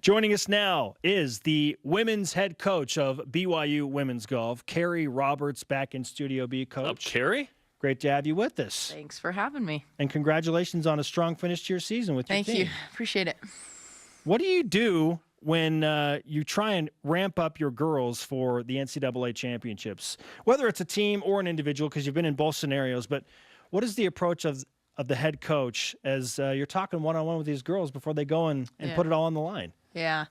Joining us now is the women's head coach of BYU Women's Golf, Carrie Roberts, back in Studio B. Coach. Up, Carrie? Great to have you with us. Thanks for having me. And congratulations on a strong finish to your season with your team. Thank you. Appreciate it. What do you do when you try and ramp up your girls for the NCAA championships, whether it's a team or an individual, because you've been in both scenarios, but what is the approach of the head coach as you're talking one-on-one with these girls before they go and put it all on the line? Yeah.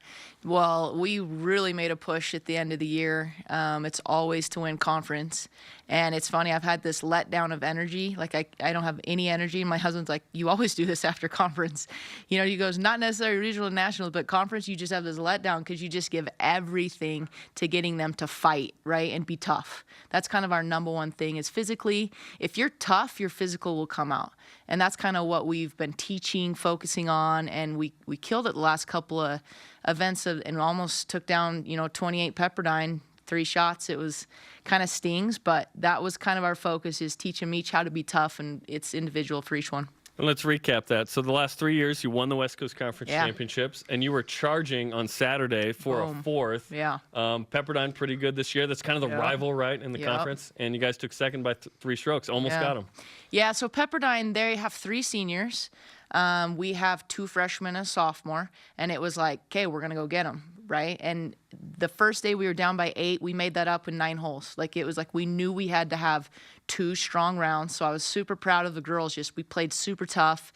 Well, we really made a push at the end of the year. It's always to win conference. And it's funny, I've had this letdown of energy. Like, I don't have any energy. And my husband's like, you always do this after conference. You know, he goes, not necessarily regional and nationals, but conference, you just have this letdown because you just give everything to getting them to fight, right, and be tough. That's kind of our number one thing is physically. If you're tough, your physical will come out. And that's kind of what we've been teaching, focusing on. And we killed it the last couple of events and almost took down, 28 Pepperdine, 3 shots. It was kind of stings, but that was kind of our focus, is teach them each how to be tough, and it's individual for each one. And let's recap that. So the last 3 years, you won the West Coast Conference Championships, and you were charging on Saturday for a 4th. Yeah. Pepperdine pretty good this year. That's kind of the rival, right, in the conference. And you guys took second by 3 strokes. Almost got them. Yeah, so Pepperdine, they have 3 seniors. We have 2 freshmen and a sophomore, and it was like, okay, we're going to go get them, right? And the first day we were down by 8, we made that up in 9 holes. Like, it was like we knew we had to have 2 strong rounds, so I was super proud of the girls. We played super tough.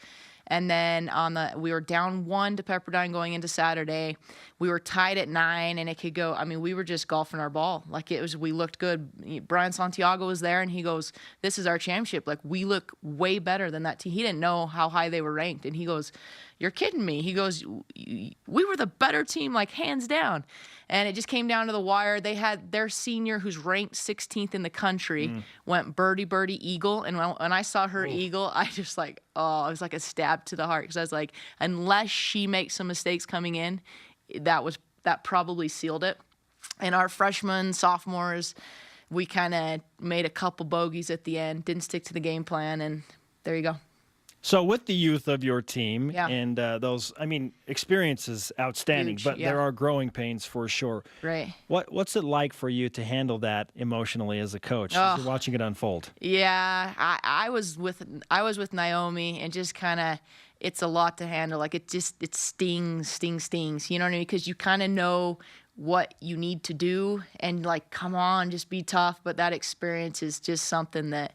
And then we were down 1 to Pepperdine going into Saturday. We were tied at 9, and it could go. I mean, we were just golfing our ball. Like, we looked good. Brian Santiago was there, and he goes, "This is our championship. Like, we look way better than that team." He didn't know how high they were ranked, and he goes, "You're kidding me." He goes, "We were the better team, like, hands down." And it just came down to the wire. They had their senior, who's ranked 16th in the country, went birdie, eagle. And when I saw her eagle, I just like, it was like a stab to the heart. Because I was like, unless she makes some mistakes coming in, that probably sealed it. And our freshmen, sophomores, we kind of made a couple bogeys at the end, didn't stick to the game plan, and there you go. So with the youth of your team and those, experience is outstanding, but there are growing pains for sure. Right. What's it like for you to handle that emotionally as a coach? As you're watching it unfold. Yeah, I was with Naomi, and just kind of, it's a lot to handle. Like, it stings. You know what I mean? Because you kind of know what you need to do, and like, come on, just be tough. But that experience is just something that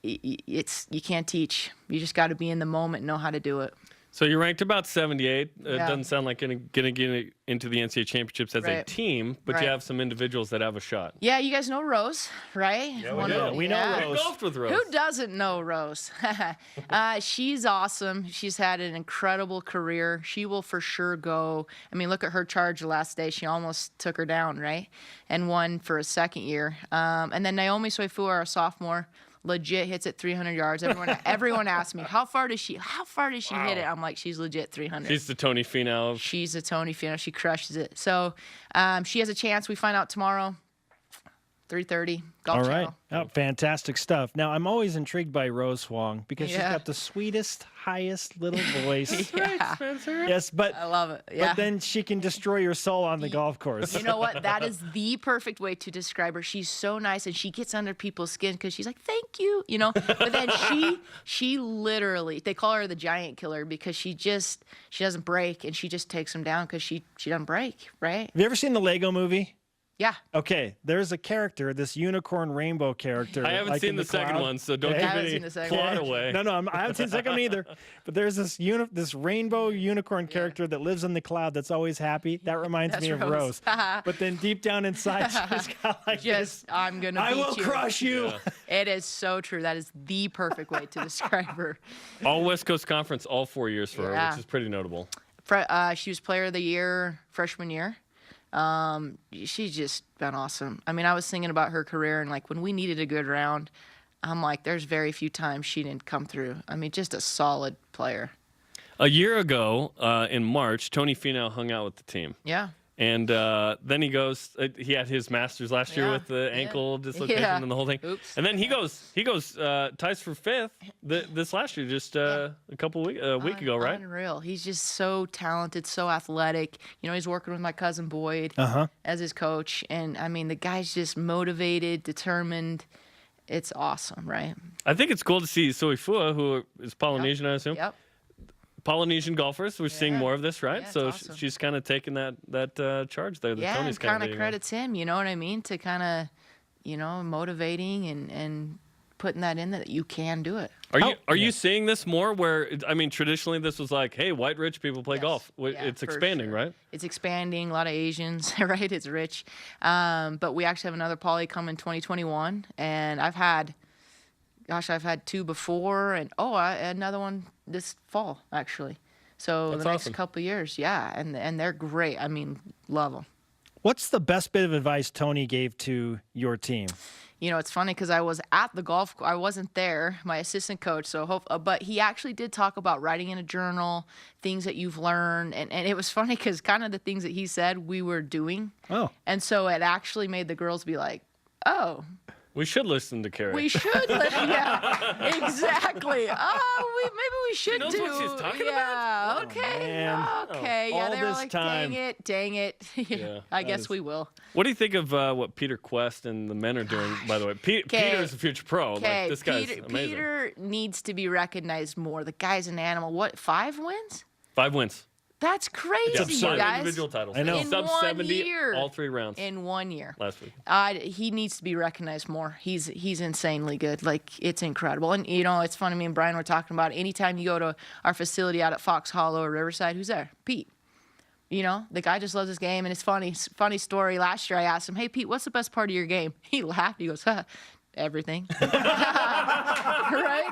you can't teach. You just got to be in the moment and know how to do it. So you're ranked about 78. It doesn't sound like going to get into the NCAA championships as a team, but you have some individuals that have a shot. Yeah, you guys know Rose, right? Yeah, we know Rose. You golfed with Rose. Who doesn't know Rose? She's awesome. She's had an incredible career. She will for sure go. I mean, look at her charge the last day. She almost took her down, right? And won for a second year. And then Naomi Soifua, our sophomore, legit hits it 300 yards. Everyone asks me, how far does she hit it? I'm like, she's legit 300. She's the Tony Finau. She's a Tony Finau. She crushes it. So she has a chance. We find out tomorrow, 3:30, Golf Channel. Oh, fantastic stuff. Now, I'm always intrigued by Rose Huang because she's got the sweetest, highest little voice. Right, Spencer. Yes, but I love it. Yeah. But then she can destroy your soul on the golf course. You know what? That is the perfect way to describe her. She's so nice, and she gets under people's skin because she's like, "Thank you," But then she literally, they call her the giant killer because she doesn't break, and she just takes them down because she doesn't break, right? Have you ever seen the Lego movie? Yeah. Okay, there's a character, this unicorn rainbow character. I haven't seen the second one, so don't give any plot away. No, I haven't seen the second one either. But there's this rainbow unicorn character that lives in the cloud that's always happy. That reminds me of Rose. But then deep down inside, she's got like I'm going to beat you. I will crush you. Yeah. It is so true. That is the perfect way to describe her. All West Coast Conference, all 4 years for her, which is pretty notable. She was Player of the Year freshman year. She's just been awesome. I mean, I was thinking about her career, and like when we needed a good round, I'm like, there's very few times she didn't come through. I mean, just a solid player. A year ago, in March, Tony Finau hung out with the team. Yeah. And then he goes. He had his Masters last year with the ankle dislocation and the whole thing. Oops. And then he goes ties for 5th this last year, just a week ago, right? Unreal. He's just so talented, so athletic. You know, he's working with my cousin Boyd as his coach, and I mean, the guy's just motivated, determined. It's awesome, right? I think it's cool to see Soifua, who is Polynesian, I assume. Yep. Polynesian golfers. We're seeing more of this, right? Yeah, so awesome. she's kind of taking that charge there. That Tony's and kind of credits him. You know what I mean? To kind of, you know, motivating and putting that in that you can do it. Are you seeing this more? Where I mean, traditionally this was like, hey, white rich people play golf. It's expanding, right? It's expanding. A lot of Asians, right? It's rich. But we actually have another poly come in 2021, and I've had 2 before, and another one this fall actually. So That's the next awesome. couple of years, and they're great. I mean, love them. What's the best bit of advice Tony gave to your team? You know, it's funny because I was at the golf. I wasn't there, my assistant coach. So, but he actually did talk about writing in a journal, things that you've learned, and it was funny because kind of the things that he said we were doing. Oh, and so it actually made the girls be like, "Oh, we should listen to Carrie. we should." Yeah, exactly. Oh, maybe we should knows do. what she's talking yeah. about? Okay. man. Okay. Yeah. All They were this like, time. "Dang it." Yeah, I guess we will. What do you think of what Peter Quest and the men are doing? By the way, Peter's a future pro. Okay, Like, this guy's amazing. Peter needs to be recognized more. The guy's an animal. What, 5 wins? 5 wins. That's crazy, Absurd. guys. Individual titles. I know. In Sub 1 70 year. all 3 rounds In 1 year. last week. He needs to be recognized more. He's insanely good. Like, it's incredible. And, you know, it's funny, me and Brian were talking about it. Anytime you go to our facility out at Fox Hollow or Riverside, who's there? Pete. You know, the guy just loves his game. And it's funny story. Last year I asked him, "Hey, Pete, what's the best part of your game?" He laughed. He goes, "Everything." Right?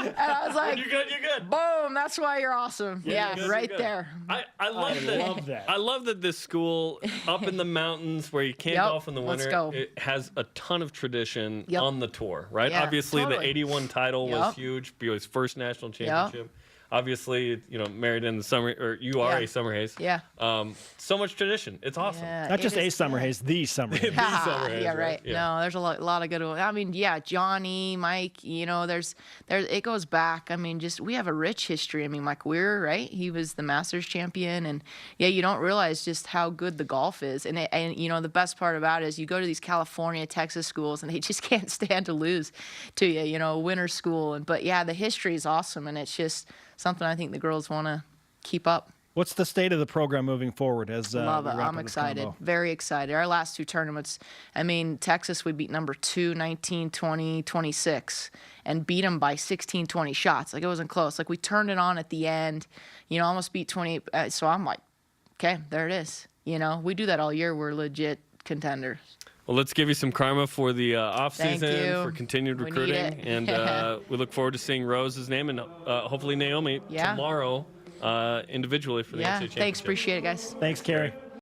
And I was like, You're good. boom, that's why you're awesome. Yeah, you're right good. there. I love that. I love that this school up in the mountains where you can't golf in the let's winter, go. it has a ton of tradition on the tour, right? Yeah, Obviously, totally. the 81 title was huge. BYU's first national championship. Obviously, you know, married in the summer, or you are a Summer Haze. Yeah. So much tradition. It's awesome. Yeah, not just it a is Summer good. Haze, the Summer Haze. The Summer Haze, Yeah, right. Yeah. No, there's a lot of good ones. I mean, yeah, Johnny, Mike, you know, there's it goes back. I mean, just we have a rich history. I mean, Mike Weir, right? He was the Masters champion, and you don't realize just how good the golf is. And you know, the best part about it is you go to these California, Texas schools, and they just can't stand to lose to you. You know, winter school, but yeah, the history is awesome, and it's just something I think the girls want to keep up. What's the state of the program moving forward? As Love we it. wrap I'm up this excited. combo? Very excited. Our last 2 tournaments, I mean, Texas, we beat number 2, 19, 20, 26, and beat them by 16, 20 shots. Like, it wasn't close. Like, we turned it on at the end, you know, almost beat 20. So I'm like, okay, there it is. You know, we do that all year. We're legit contenders. Well, let's give you some karma for the off Thank season, you. for continued We need recruiting, it. and we look forward to seeing Rose's name and hopefully Naomi tomorrow individually for the NCAA championship. Thanks. Appreciate it, guys. Thanks, Carrie.